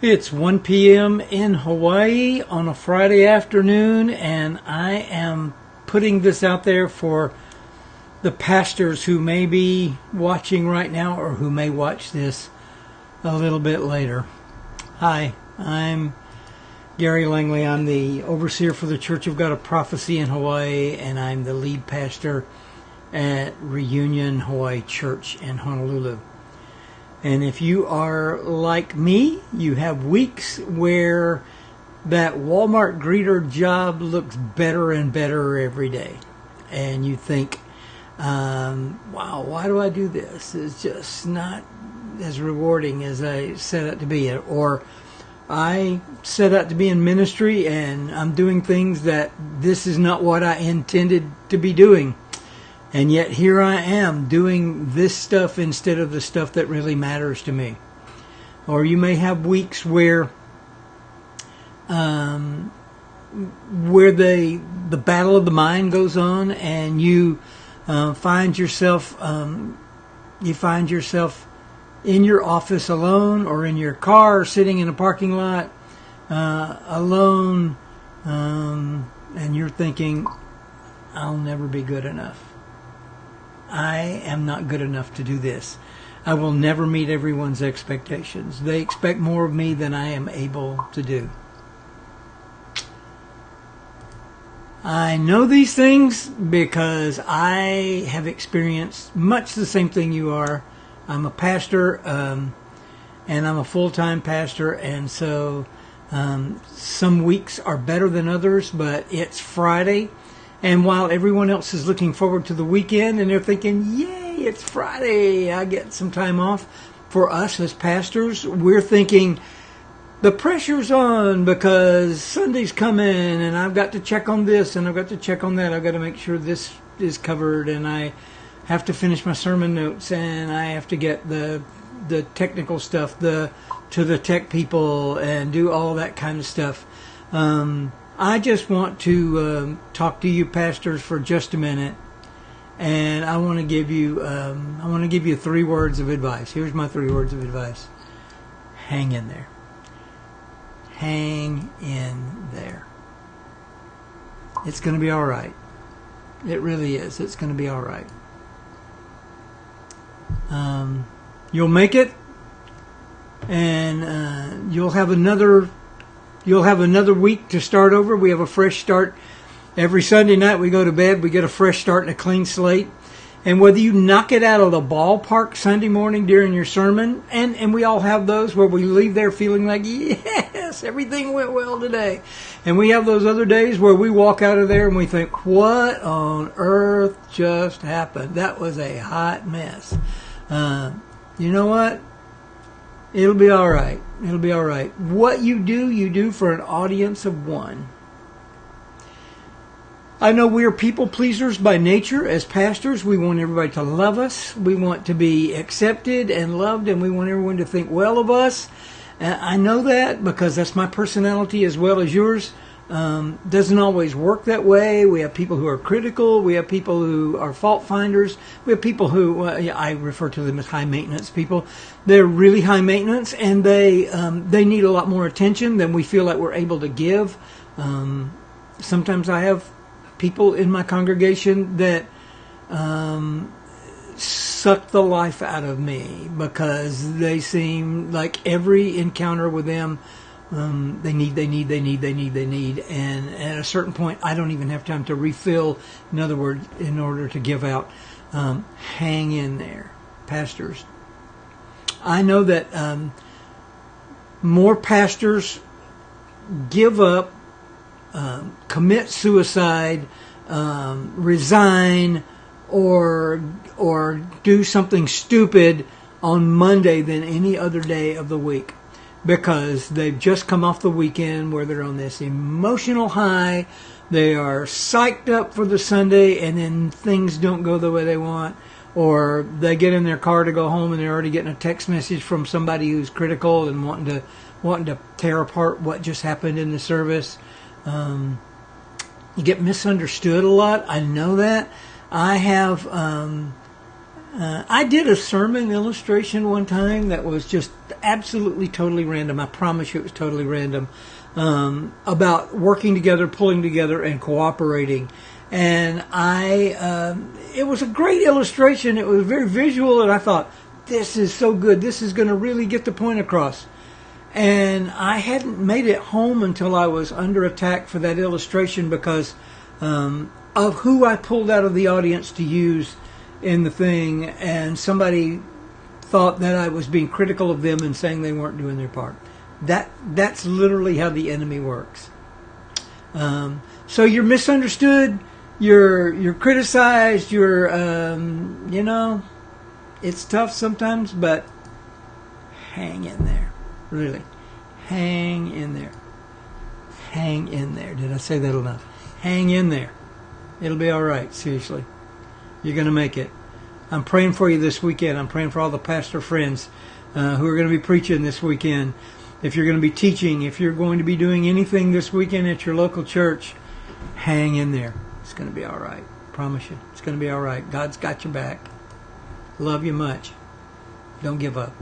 It's 1 p.m. in Hawaii on a Friday afternoon, and I am putting this out there for the pastors who may be watching right now or who may watch this a little bit later. Hi, I'm Gary Langley. I'm the overseer for the Church of God of Prophecy in Hawaii, and I'm the lead pastor at Reunion Hawaii Church in Honolulu. And if you are like me, you have weeks where that Walmart greeter job looks better and better every day. And you think, wow, why do I do this? It's just not as rewarding as I set out to be. Or I set out to be in ministry and I'm doing things that this is not what I intended to be doing. And yet here I am doing this stuff instead of the stuff that really matters to me. Or you may have weeks where the battle of the mind goes on, and you find yourself in your office alone, or in your car, sitting in a parking lot alone, and you're thinking, I'll never be good enough. I am not good enough to do this. I will never meet everyone's expectations. They expect more of me than I am able to do. I know these things because I have experienced much the same thing you are. I'm a pastor, and I'm a full-time pastor, and so some weeks are better than others, but it's Friday. And while everyone else is looking forward to the weekend and they're thinking, yay, it's Friday, I get some time off, for us as pastors, we're thinking, the pressure's on because Sunday's coming and I've got to check on this and I've got to check on that. I've got to make sure this is covered, and I have to finish my sermon notes, and I have to get the technical stuff to the tech people and do all that kind of stuff. I just want to talk to you pastors for just a minute, and I want to give you 3 words of advice. Here's my 3 words of advice. Hang in there. Hang in there. It's going to be all right. It really is. It's going to be all right. You'll make it, and you'll have another week to start over. We have a fresh start. Every Sunday night we go to bed, we get a fresh start and a clean slate. And whether you knock it out of the ballpark Sunday morning during your sermon, and we all have those where we leave there feeling like, yes, everything went well today. And we have those other days where we walk out of there and we think, what on earth just happened? That was a hot mess. You know what? It'll be all right. It'll be all right. What you do for an audience of one. I know we are people pleasers by nature as pastors. We want everybody to love us. We want to be accepted and loved, and we want everyone to think well of us. I know that because that's my personality as well as yours. Doesn't always work that way. We have people who are critical. We have people who are fault finders. We have people who, I refer to them as high maintenance people. They're really high maintenance, and they need a lot more attention than we feel like we're able to give. Sometimes I have people in my congregation that suck the life out of me because they seem like every encounter with them, they need, and at a certain point, I don't even have time to refill. In other words, in order to give out, hang in there, pastors. I know that more pastors give up, commit suicide, resign, or do something stupid on Monday than any other day of the week, because they've just come off the weekend where they're on this emotional high. They are psyched up for the Sunday, and then things don't go the way they want, or they get in their car to go home and they're already getting a text message from somebody who's critical and wanting to tear apart what just happened in the service. You get misunderstood a lot. I know that. I did a sermon illustration one time that was just absolutely totally random. I promise you it was totally random. About working together, pulling together, and cooperating. And it was a great illustration. It was very visual, and I thought, this is so good. This is going to really get the point across. And I hadn't made it home until I was under attack for that illustration because of who I pulled out of the audience to use in the thing. And somebody thought that I was being critical of them and saying they weren't doing their part. That's literally how the enemy works. So you're misunderstood. You're criticized. You're it's tough sometimes, but hang in there. Really, hang in there. Hang in there. Did I say that enough? Hang in there. It'll be all right. Seriously, you're going to make it. I'm praying for you this weekend. I'm praying for all the pastor friends who are going to be preaching this weekend. If you're going to be teaching, if you're going to be doing anything this weekend at your local church, hang in there. It's going to be all right. Promise you. It's going to be all right. God's got your back. Love you much. Don't give up.